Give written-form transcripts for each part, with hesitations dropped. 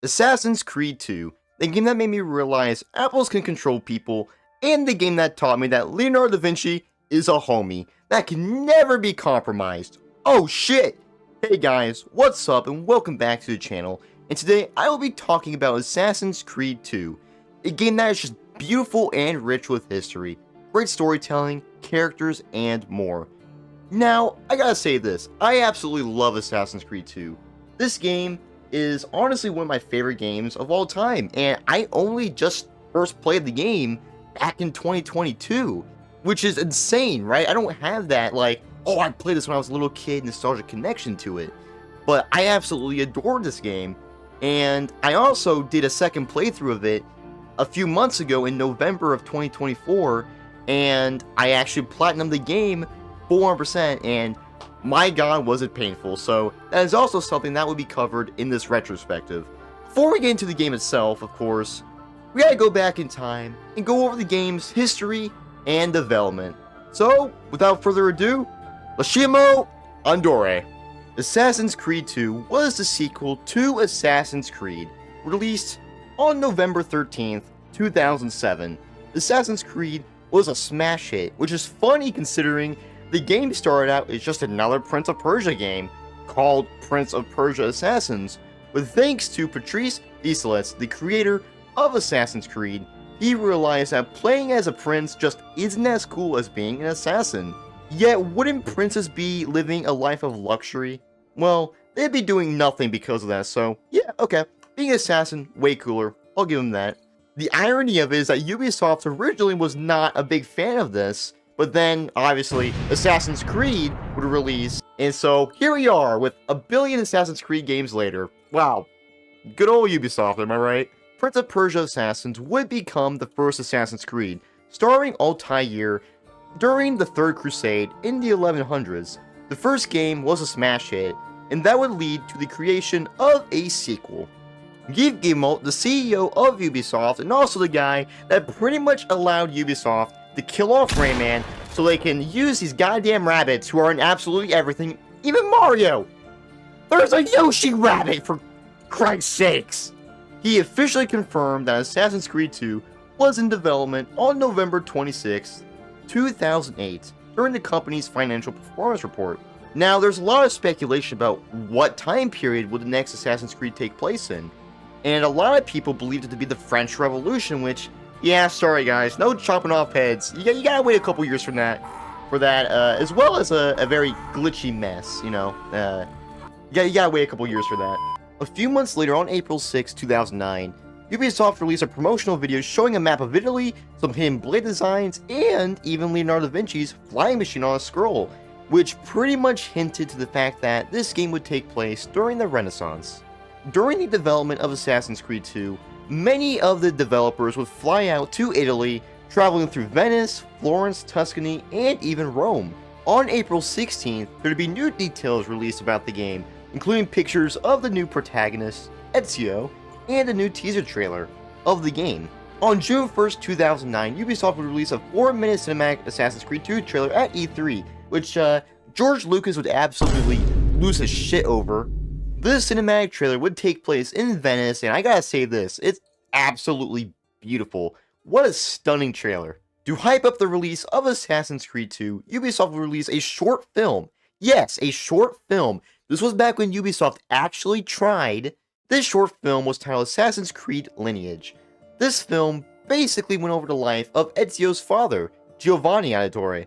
Assassin's Creed 2, the game that made me realize apples can control people, and the game that taught me that Leonardo da Vinci is a homie that can never be compromised. Oh shit! Hey guys, what's up and welcome back to the channel, and today I will be talking about Assassin's Creed 2, a game that is just beautiful and rich with history, great storytelling, characters, and more. Now, I gotta say this, I absolutely love Assassin's Creed 2. This game is honestly one of my favorite games of all time, and I only just first played the game back in 2022, which is insane, right? I don't have that, like, oh, I played this when I was a little kid, nostalgic connection to it, but I absolutely adored this game, and I also did a second playthrough of it a few months ago in November of 2024, and I actually platinumed the game 400%, and my god was it painful. So that is also something that will be covered in this retrospective. Before we get into the game itself, of course, we gotta go back in time and go over the game's history and development. So, without further ado, Lascimo Andore. Assassin's Creed 2 was the sequel to Assassin's Creed, released on November 13th, 2007. Assassin's Creed was a smash hit, which is funny considering the game started out as just another Prince of Persia game called Prince of Persia Assassins, but thanks to Patrice Désilets, the creator of Assassin's Creed, he realized that playing as a prince just isn't as cool as being an assassin. Yet wouldn't princes be living a life of luxury? Well, they'd be doing nothing because of that, so yeah, okay, being an assassin, way cooler, I'll give him that. The irony of it is that Ubisoft originally was not a big fan of this, but then, obviously, Assassin's Creed would release, and so here we are with a billion Assassin's Creed games later. Wow, good old Ubisoft, am I right? Prince of Persia Assassins would become the first Assassin's Creed, starring Altair during the Third Crusade in the 1100s. The first game was a smash hit, and that would lead to the creation of a sequel. Yves Guillemot, the CEO of Ubisoft, and also the guy that pretty much allowed Ubisoft to kill off Rayman so they can use these goddamn rabbits who are in absolutely everything, even Mario! There's a Yoshi rabbit, for Christ's sakes! He officially confirmed that Assassin's Creed 2 was in development on November 26, 2008, during the company's financial performance report. Now, there's a lot of speculation about what time period would the next Assassin's Creed take place in, and a lot of people believed it to be the French Revolution, which, yeah, sorry guys, no chopping off heads. You gotta wait a couple years for that, as well as a very glitchy mess, you know. You gotta wait a couple years for that. A few months later, on April 6, 2009, Ubisoft released a promotional video showing a map of Italy, some hidden blade designs, and even Leonardo da Vinci's flying machine on a scroll, which pretty much hinted to the fact that this game would take place during the Renaissance. During the development of Assassin's Creed 2, many of the developers would fly out to Italy, traveling through Venice, Florence, Tuscany, and even Rome. On April 16th, there would be new details released about the game, including pictures of the new protagonist, Ezio, and a new teaser trailer of the game. On June 1st, 2009, Ubisoft would release a 4-minute cinematic Assassin's Creed 2 trailer at E3, which George Lucas would absolutely lose his shit over. This cinematic trailer would take place in Venice, and I gotta say this, it's absolutely beautiful. What a stunning trailer. To hype up the release of Assassin's Creed 2, Ubisoft would release a short film. Yes, a short film. This was back when Ubisoft actually tried. This short film was titled Assassin's Creed Lineage. This film basically went over the life of Ezio's father, Giovanni Auditore,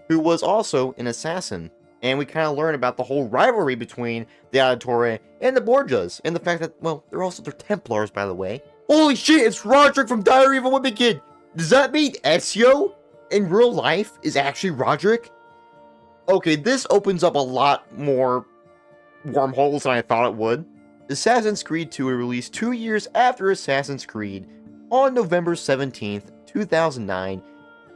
who was also an assassin. And we kind of learn about the whole rivalry between the Auditore and the Borgias, and the fact that, well, they're Templars, by the way. Holy shit, it's Roderick from Diary of a Wimpy Kid! Does that mean Ezio in real life is actually Roderick? Okay, this opens up a lot more wormholes than I thought it would. Assassin's Creed 2 was released 2 years after Assassin's Creed on November 17th, 2009,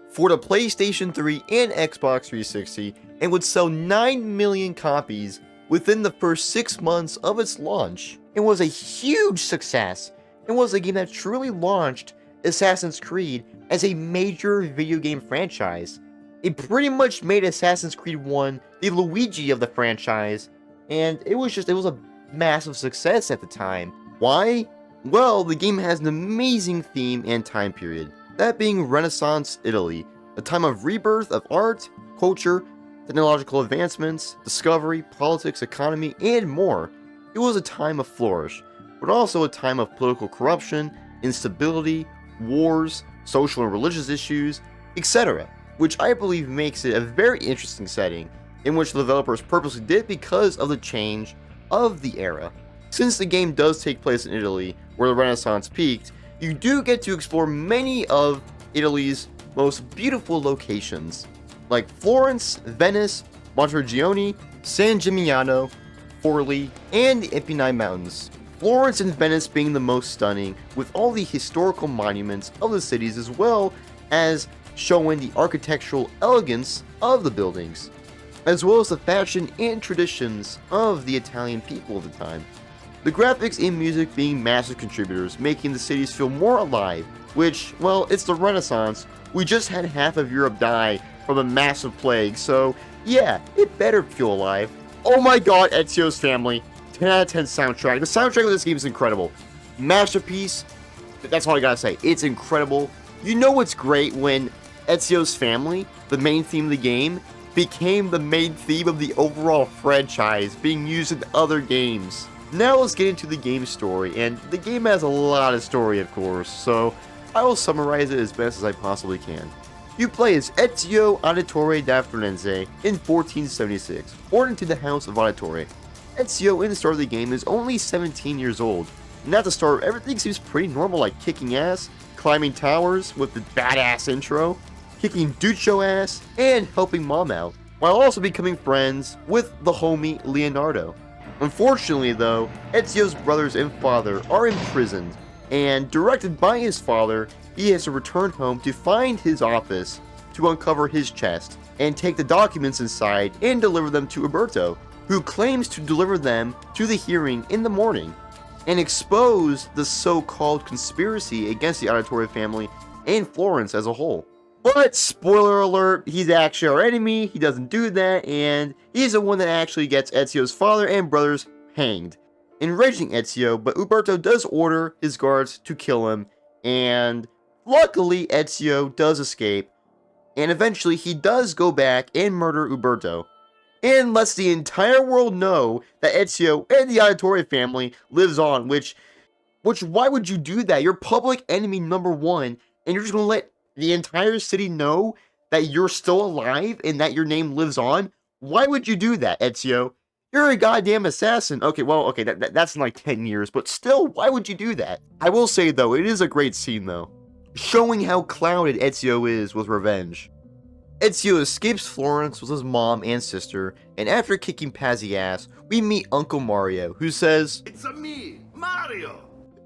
for the PlayStation 3 and Xbox 360, and would sell 9 million copies within the first 6 months of its launch. It was a huge success, and was a game that truly launched Assassin's Creed as a major video game franchise. It pretty much made Assassin's Creed 1 the Luigi of the franchise, and it was a massive success at the time. Why? Well, the game has an amazing theme and time period, that being Renaissance Italy, a time of rebirth of art, culture, technological advancements, discovery, politics, economy, and more. It was a time of flourish, but also a time of political corruption, instability, wars, social and religious issues, etc., which I believe makes it a very interesting setting, in which the developers purposely did because of the change of the era. Since the game does take place in Italy, where the Renaissance peaked, you do get to explore many of Italy's most beautiful locations, like Florence, Venice, Montergione, San Gimignano, Forli, and the Apennine Mountains. Florence and Venice being the most stunning, with all the historical monuments of the cities as well as showing the architectural elegance of the buildings, as well as the fashion and traditions of the Italian people of the time. The graphics and music being massive contributors, making the cities feel more alive, which, well, it's the Renaissance. We just had half of Europe die from a massive plague, so yeah, it better feel alive. Oh my god, Ezio's Family. 10 out of 10 soundtrack. The soundtrack of this game is incredible. Masterpiece. That's all I gotta say. It's incredible. You know what's great when Ezio's Family, the main theme of the game, became the main theme of the overall franchise, being used in other games. Now let's get into the game's story, and the game has a lot of story, of course, so I will summarize it as best as I possibly can. You play as Ezio Auditore da Firenze in 1476, born into the House of Auditore. Ezio in the start of the game is only 17 years old, and at the start everything seems pretty normal, like kicking ass, climbing towers with the badass intro, kicking Duccio ass, and helping mom out, while also becoming friends with the homie Leonardo. Unfortunately though, Ezio's brothers and father are imprisoned, and directed by his father, he has to return home to find his office to uncover his chest, and take the documents inside and deliver them to Uberto, who claims to deliver them to the hearing in the morning, and expose the so-called conspiracy against the Auditore family and Florence as a whole. But, spoiler alert, he's actually our enemy, he doesn't do that, and he's the one that actually gets Ezio's father and brothers hanged. Enraging Ezio, but Uberto does order his guards to kill him, and luckily Ezio does escape, and eventually he does go back and murder Uberto, and lets the entire world know that Ezio and the Auditore family lives on, which why would you do that? You're public enemy number one, and you're just gonna let the entire city know that you're still alive and that your name lives on? Why would you do that, Ezio? You're a goddamn assassin. Okay, that's in like 10 years, but still, why would you do that? I will say though, it is a great scene though, showing how clouded Ezio is with revenge. Ezio escapes Florence with his mom and sister, and after kicking Pazzi ass, we meet Uncle Mario, who says, "It's a me, Mario!"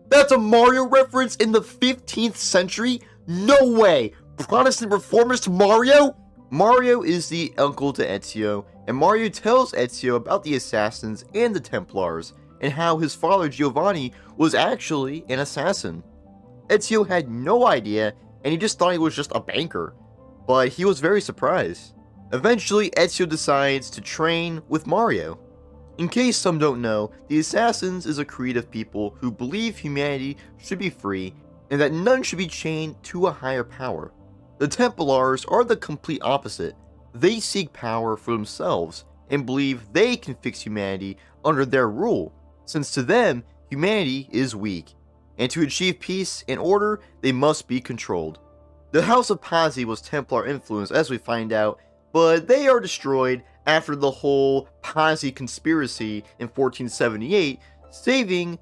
That's a Mario reference in the 15th century? No way! Protestant reformist Mario? Mario is the uncle to Ezio, and Mario tells Ezio about the assassins and the Templars, and how his father Giovanni was actually an assassin. Ezio had no idea, and he just thought he was just a banker, but he was very surprised. Eventually, Ezio decides to train with Mario. In case some don't know, the Assassins is a creed of people who believe humanity should be free and that none should be chained to a higher power. The Templars are the complete opposite. They seek power for themselves and believe they can fix humanity under their rule, since to them, humanity is weak, and to achieve peace and order, they must be controlled. The House of Pazzi was Templar influenced, as we find out, but they are destroyed after the whole Pazzi conspiracy in 1478, saving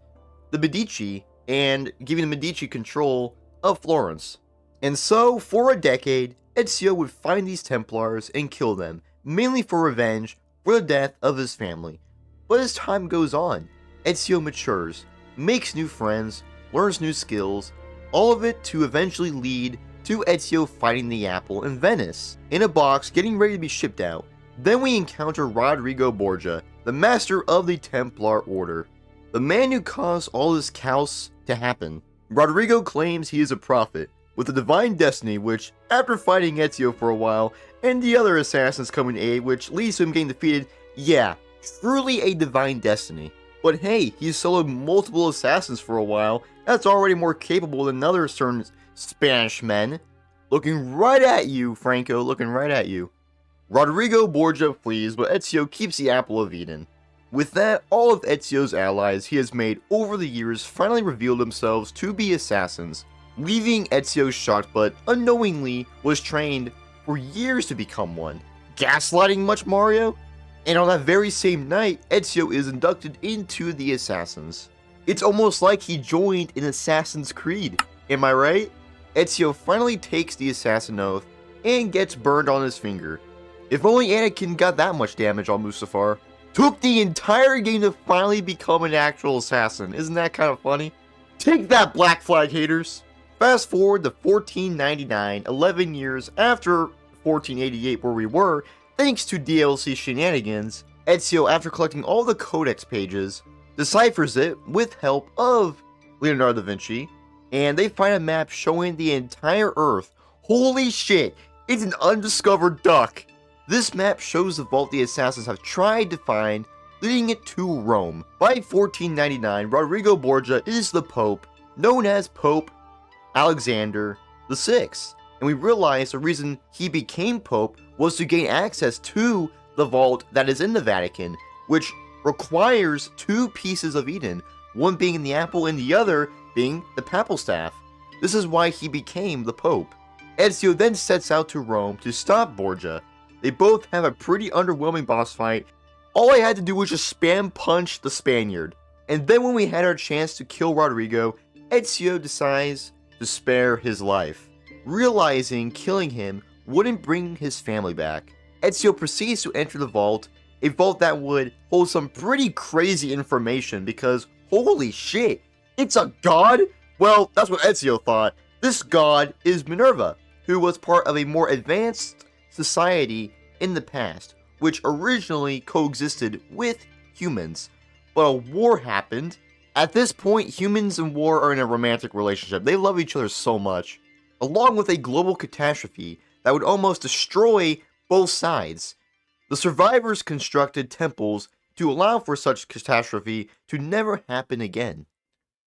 the Medici and giving the Medici control of Florence. And so, for a decade, Ezio would find these Templars and kill them, mainly for revenge for the death of his family. But as time goes on, Ezio matures, makes new friends, learns new skills, all of it to eventually lead to Ezio finding the apple in Venice, in a box getting ready to be shipped out. Then we encounter Rodrigo Borgia, the master of the Templar Order, the man who caused all this chaos to happen. Rodrigo claims he is a prophet, with a divine destiny which, after fighting Ezio for a while, and the other assassins coming to aid which leads to him getting defeated, yeah, truly a divine destiny. But hey, he's soloed multiple assassins for a while. That's already more capable than other certain Spanish men. Looking right at you, Franco, looking right at you. Rodrigo Borgia flees, but Ezio keeps the Apple of Eden. With that, all of Ezio's allies he has made over the years finally revealed themselves to be assassins, leaving Ezio shocked but unknowingly was trained for years to become one. Gaslighting much, Mario? And on that very same night, Ezio is inducted into the Assassins. It's almost like he joined in Assassin's Creed, am I right? Ezio finally takes the Assassin Oath and gets burned on his finger. If only Anakin got that much damage on Mustafar. Took the entire game to finally become an actual assassin, isn't that kind of funny? Take that, Black Flag haters! Fast forward to 1499, 11 years after 1488 where we were, thanks to DLC shenanigans, Ezio, after collecting all the codex pages, deciphers it with help of Leonardo da Vinci, and they find a map showing the entire Earth. Holy shit, it's an undiscovered duck! This map shows the vault the assassins have tried to find, leading it to Rome. By 1499, Rodrigo Borgia is the Pope, known as Pope Alexander VI, and we realize the reason he became Pope was to gain access to the vault that is in the Vatican, which requires 2 pieces of Eden, one being in the apple and the other being the papal staff. This is why he became the Pope. Ezio then sets out to Rome to stop Borgia. They both have a pretty underwhelming boss fight. All I had to do was just spam punch the Spaniard. And then when we had our chance to kill Rodrigo, Ezio decides to spare his life, realizing killing him wouldn't bring his family back. Ezio proceeds to enter the vault, a vault that would hold some pretty crazy information because holy shit, it's a god? Well, that's what Ezio thought. This god is Minerva, who was part of a more advanced society in the past, which originally coexisted with humans. But a war happened. At this point, humans and war are in a romantic relationship. They love each other so much. Along with a global catastrophe that would almost destroy both sides. The survivors constructed temples to allow for such catastrophe to never happen again.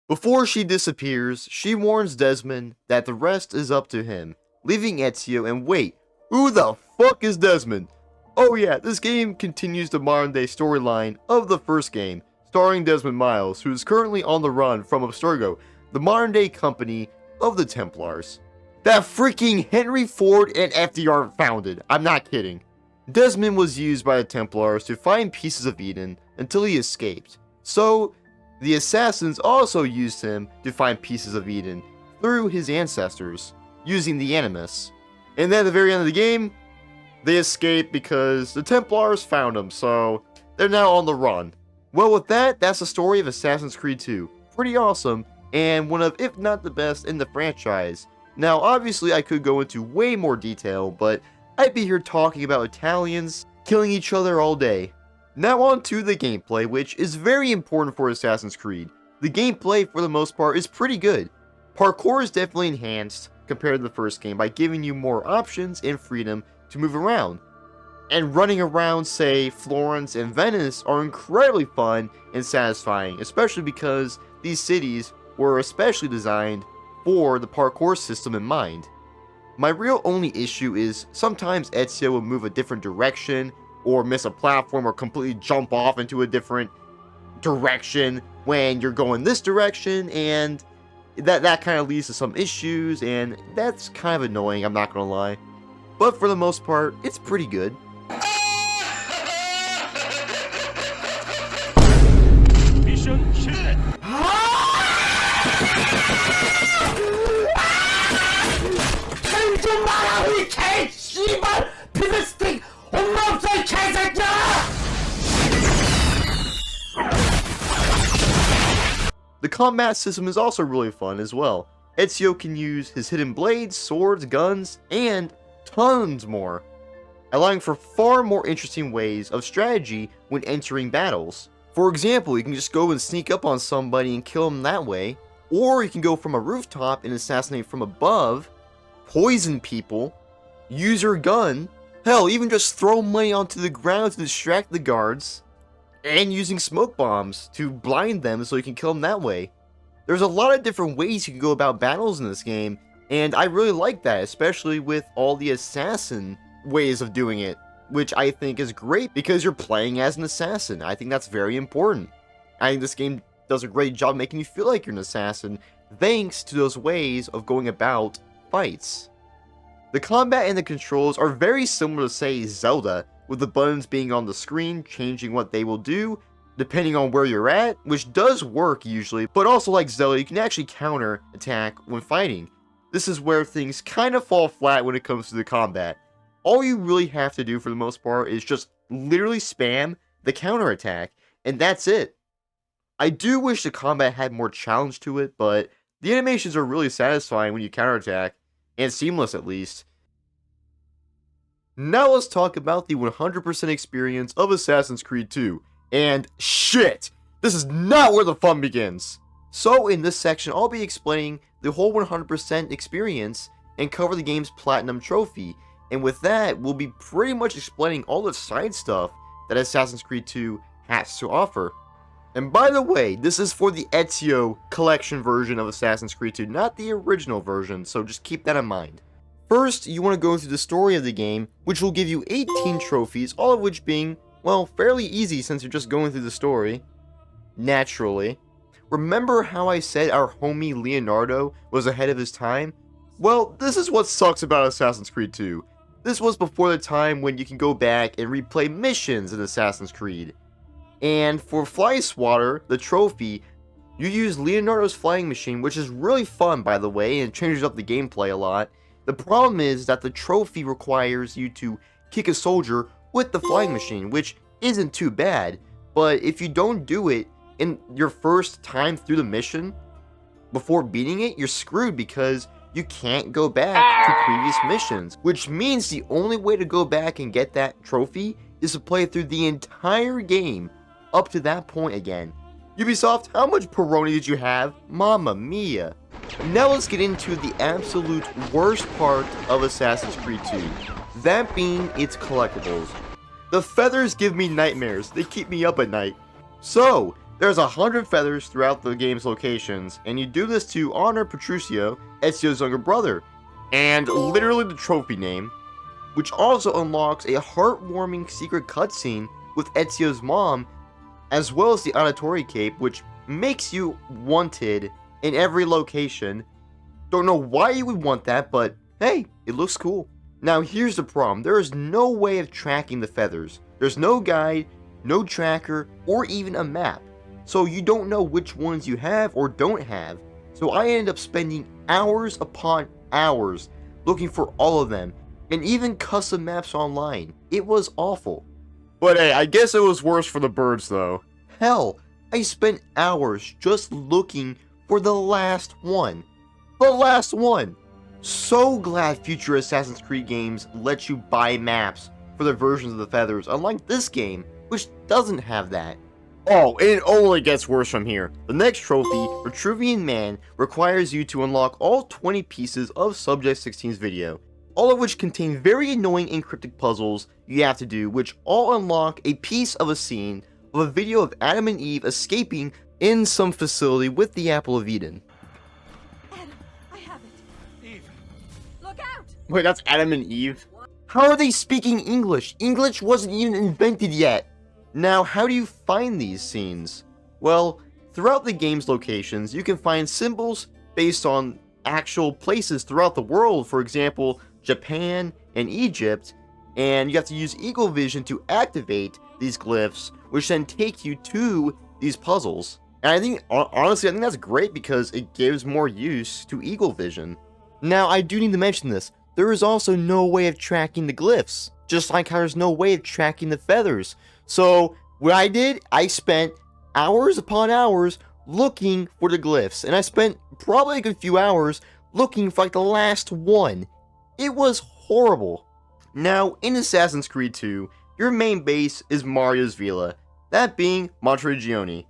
Before she disappears, she warns Desmond that the rest is up to him, leaving Ezio and wait, who the fuck is Desmond? Oh yeah, this game continues the modern day storyline of the first game, starring Desmond Miles, who is currently on the run from Abstergo, the modern day company of the Templars. That freaking Henry Ford and FDR founded, I'm not kidding. Desmond was used by the Templars to find pieces of Eden until he escaped. So, the Assassins also used him to find pieces of Eden through his ancestors, using the Animus. And then at the very end of the game, they escape because the Templars found them, so they're now on the run. Well, with that, that's the story of Assassin's Creed 2. Pretty awesome, and one of, if not the best, in the franchise. Now, obviously, I could go into way more detail, but I'd be here talking about Italians killing each other all day. Now on to the gameplay, which is very important for Assassin's Creed. The gameplay, for the most part, is pretty good. Parkour is definitely enhanced compared to the first game by giving you more options and freedom to move around. And running around, say, Florence and Venice are incredibly fun and satisfying, especially because these cities were especially designed for the parkour system in mind. My real only issue is sometimes Ezio will move a different direction, or miss a platform, or completely jump off into a different direction when you're going this direction, and that kind of leads to some issues, and that's kind of annoying, I'm not gonna lie. But for the most part, it's pretty good. 미션 실패. 좀 마라 우리 개 씨발 피드스틱 엄마 없어 이 개새끼야! The combat system is also really fun as well. Ezio can use his hidden blades, swords, guns, and tons more, allowing for far more interesting ways of strategy when entering battles. For example, you can just go and sneak up on somebody and kill them that way, or you can go from a rooftop and assassinate from above, poison people, use your gun, hell, even just throw money onto the ground to distract the guards. and using smoke bombs to blind them so you can kill them that way. There's a lot of different ways you can go about battles in this game, and I really like that, especially with all the assassin ways of doing it, which I think is great because you're playing as an assassin. I think that's very important. I think this game does a great job making you feel like you're an assassin, thanks to those ways of going about fights. The combat and the controls are very similar to, say, Zelda, with the buttons being on the screen, changing what they will do, depending on where you're at, which does work usually, but also like Zelda, you can actually counter attack when fighting. This is where things kind of fall flat when it comes to the combat. All you really have to do for the most part is just literally spam the counter attack, and that's it. I do wish the combat had more challenge to it, but the animations are really satisfying when you counterattack, and seamless at least. Now let's talk about the 100% experience of Assassin's Creed 2. And shit! This is not where the fun begins! So in this section, I'll be explaining the whole 100% experience and cover the game's Platinum Trophy. And with that, we'll be pretty much explaining all the side stuff that Assassin's Creed 2 has to offer. And by the way, this is for the Ezio collection version of Assassin's Creed 2, not the original version, so just keep that in mind. First, you want to go through the story of the game, which will give you 18 trophies, all of which being, well, fairly easy since you're just going through the story. Naturally. Remember how I said our homie Leonardo was ahead of his time? Well, this is what sucks about Assassin's Creed 2. This was before the time when you can go back and replay missions in Assassin's Creed. And for Fly Swatter, the trophy, you use Leonardo's flying machine, which is really fun by the way, and changes up the gameplay a lot. The problem is that the trophy requires you to kick a soldier with the flying machine, which isn't too bad, but if you don't do it in your first time through the mission, before beating it, you're screwed because you can't go back to previous missions, which means the only way to go back and get that trophy is to play through the entire game up to that point again. Ubisoft, how much Peroni did you have? Mamma mia. Now let's get into the absolute worst part of Assassin's Creed 2, that being its collectibles. The feathers give me nightmares, they keep me up at night. So, there's 100 feathers throughout the game's locations, and you do this to honor Petruchio, Ezio's younger brother, and literally the trophy name, which also unlocks a heartwarming secret cutscene with Ezio's mom, as well as the Auditory Cape, which makes you wanted in every location. Don't know why you would want that, but hey, it looks cool. Now here's the problem, there is no way of tracking the feathers. There's no guide, no tracker, or even a map. So you don't know which ones you have or don't have. So I ended up spending hours upon hours looking for all of them, and even custom maps online. It was awful. But hey, I guess it was worse for the birds though. Hell, I spent hours just looking for the last one. The last one! So glad future Assassin's Creed games let you buy maps for the versions of the feathers, unlike this game, which doesn't have that. Oh, and it only gets worse from here. The next trophy, Vitruvian Man, requires you to unlock all 20 pieces of Subject 16's video, all of which contain very annoying and cryptic puzzles you have to do, which all unlock a piece of a scene of a video of Adam and Eve escaping in some facility with the Apple of Eden. Adam, I have it. Eve. Look out! Wait, that's Adam and Eve? How are they speaking English? English wasn't even invented yet. Now, how do you find these scenes? Well, throughout the game's locations, you can find symbols based on actual places throughout the world, for example, Japan and Egypt, and you have to use Eagle Vision to activate these glyphs, which then take you to these puzzles. And I think, honestly, I think that's great because it gives more use to Eagle Vision. Now, I do need to mention this. There is also no way of tracking the glyphs, just like how there's no way of tracking the feathers. So, what I did, I spent hours upon hours looking for the glyphs, and I spent probably a good few hours looking for like the last one. It was horrible. Now, in Assassin's Creed 2, your main base is Mario's Villa, that being Monteregione.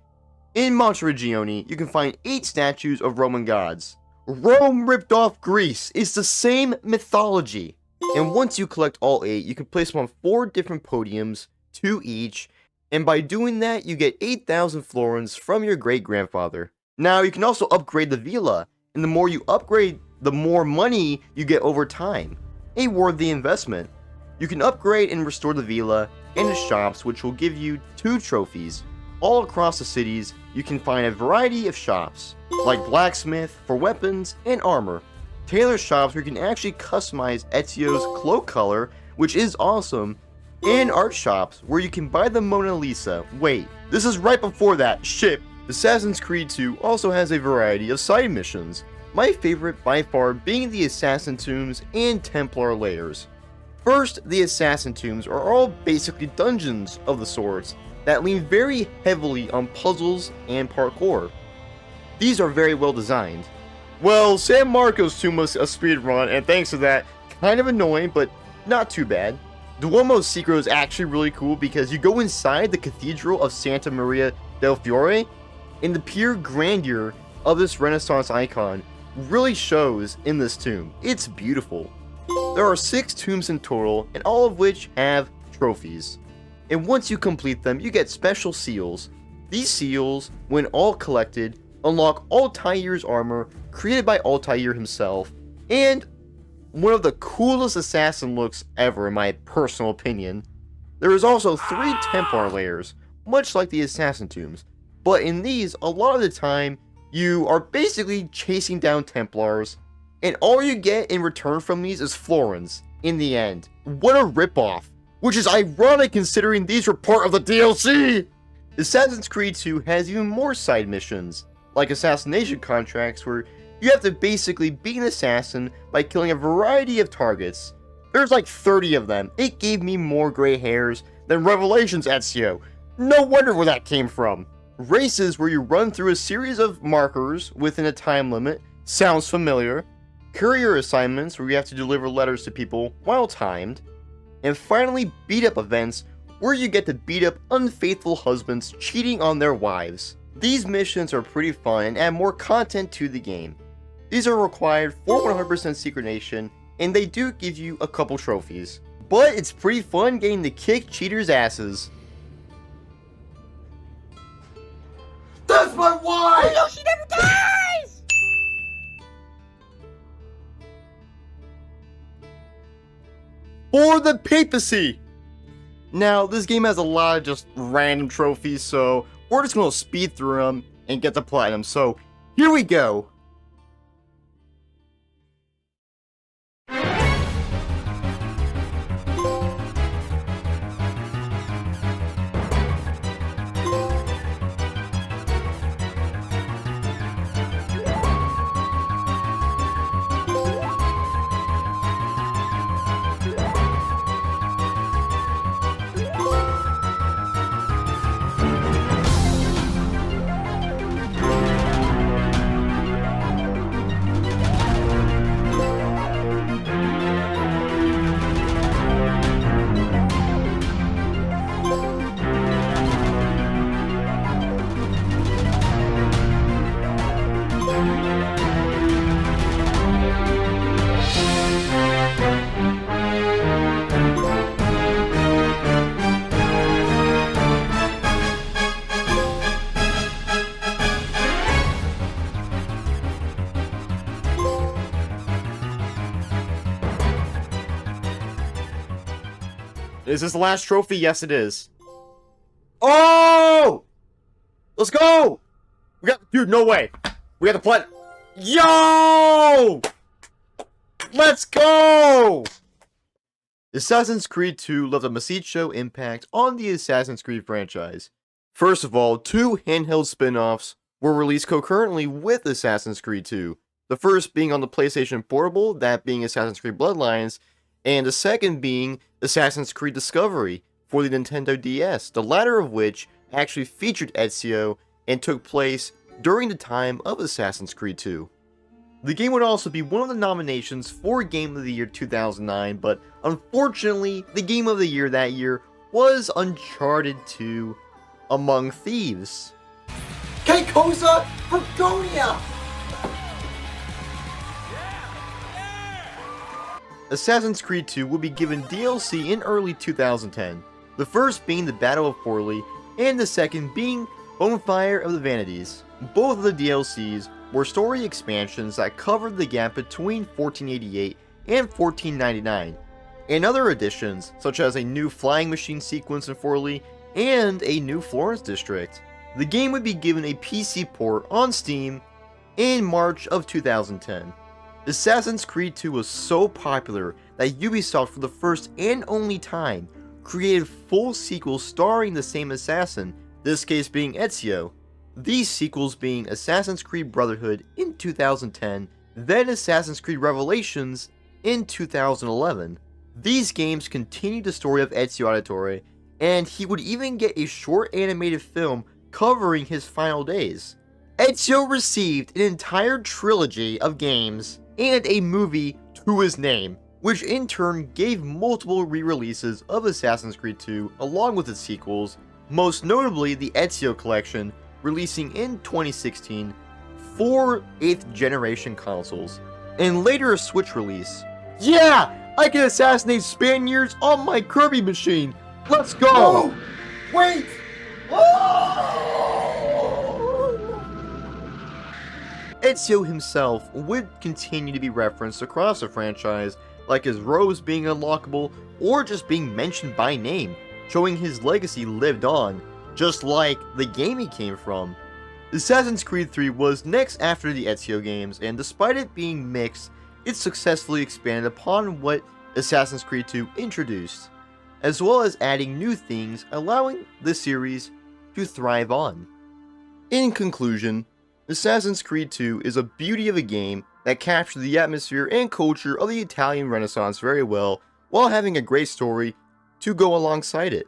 In Monteregione, you can find 8 statues of Roman gods. Rome ripped off Greece. It's the same mythology. And once you collect all 8, you can place them on 4 different podiums, 2 each, and by doing that, you get 8,000 florins from your great-grandfather. Now, you can also upgrade the villa, and the more you upgrade, the more money you get over time. A worthy investment. You can upgrade and restore the villa and the shops, which will give you 2 trophies. All across the cities, you can find a variety of shops, like blacksmith for weapons and armor, tailor shops where you can actually customize Ezio's cloak color, which is awesome, and art shops where you can buy the Mona Lisa. Wait, this is right before that, shit. Assassin's Creed 2 also has a variety of side missions, my favorite by far being the Assassin Tombs and Templar Lairs. First, the Assassin Tombs are all basically dungeons of the sorts that lean very heavily on puzzles and parkour. These are very well designed. Well, San Marco's tomb was a speedrun, and thanks to that, kind of annoying, but not too bad. Duomo Secret is actually really cool because you go inside the Cathedral of Santa Maria del Fiore, and the pure grandeur of this Renaissance icon really shows in this tomb. It's beautiful. There are 6 tombs in total, and all of which have trophies. And once you complete them, you get special seals. These seals, when all collected, unlock Altair's armor, created by Altair himself, and one of the coolest assassin looks ever in my personal opinion. There is also 3 Templar Lairs, much like the Assassin Tombs, but in these, a lot of the time, you are basically chasing down Templars, and all you get in return from these is florins, in the end. What a ripoff, which is ironic considering these were part of the DLC! Assassin's Creed 2 has even more side missions, like assassination contracts where you have to basically be an assassin by killing a variety of targets. There's like 30 of them. It gave me more gray hairs than Revelations Ezio. No wonder where that came from. Races where you run through a series of markers within a time limit. Sounds familiar. Courier assignments where you have to deliver letters to people while timed. And finally, beat up events where you get to beat up unfaithful husbands cheating on their wives. These missions are pretty fun and add more content to the game. These are required for 100% Secret Nation, and they do give you a couple trophies. But it's pretty fun getting to kick cheaters' asses. That's my wife! No, she never dies! For the papacy! Now, this game has a lot of just random trophies, so we're just going to speed through them and get the platinum. So, here we go. Is this the last trophy? Yes, it is. Oh! Let's go! We got, dude, no way. We got the plat. Yo! Let's go! Assassin's Creed 2 left a macizo impact on the Assassin's Creed franchise. First of all, 2 handheld spin-offs were released concurrently with Assassin's Creed 2. The first being on the PlayStation Portable, that being Assassin's Creed Bloodlines, and the second being Assassin's Creed Discovery for the Nintendo DS, the latter of which actually featured Ezio and took place during the time of Assassin's Creed 2. The game would also be one of the nominations for Game of the Year 2009, but unfortunately, the Game of the Year that year was Uncharted 2 Among Thieves. Keikosa Fregonia! Assassin's Creed 2 will be given DLC in early 2010, the first being the Battle of Forli, and the second being Bonfire of the Vanities. Both of the DLCs were story expansions that covered the gap between 1488 and 1499, and other additions such as a new flying machine sequence in Forlì and a new Florence district. The game would be given a PC port on Steam in March of 2010. Assassin's Creed 2 was so popular that Ubisoft, for the first and only time, created full sequels starring the same assassin, this case being Ezio. These sequels being Assassin's Creed Brotherhood in 2010, then Assassin's Creed Revelations in 2011. These games continued the story of Ezio Auditore, and he would even get a short animated film covering his final days. Ezio received an entire trilogy of games and a movie to his name, which in turn gave multiple re-releases of Assassin's Creed 2 along with its sequels, most notably the Ezio Collection, releasing in 2016 for 8th generation consoles, and later a Switch release. Yeah! I can assassinate Spaniards on my Kirby machine! Let's go! Oh, wait! Ezio himself would continue to be referenced across the franchise, like his robes being unlockable or just being mentioned by name, showing his legacy lived on, just like the game he came from. Assassin's Creed 3 was next after the Ezio games, and despite it being mixed, it successfully expanded upon what Assassin's Creed 2 introduced, as well as adding new things, allowing the series to thrive on. In conclusion, Assassin's Creed 2 is a beauty of a game that captured the atmosphere and culture of the Italian Renaissance very well, while having a great story to go alongside it.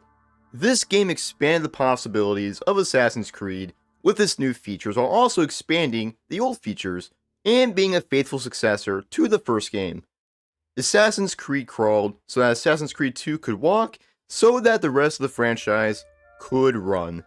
This game expanded the possibilities of Assassin's Creed with its new features, while also expanding the old features, and being a faithful successor to the first game. Assassin's Creed crawled so that Assassin's Creed 2 could walk, so that the rest of the franchise could run.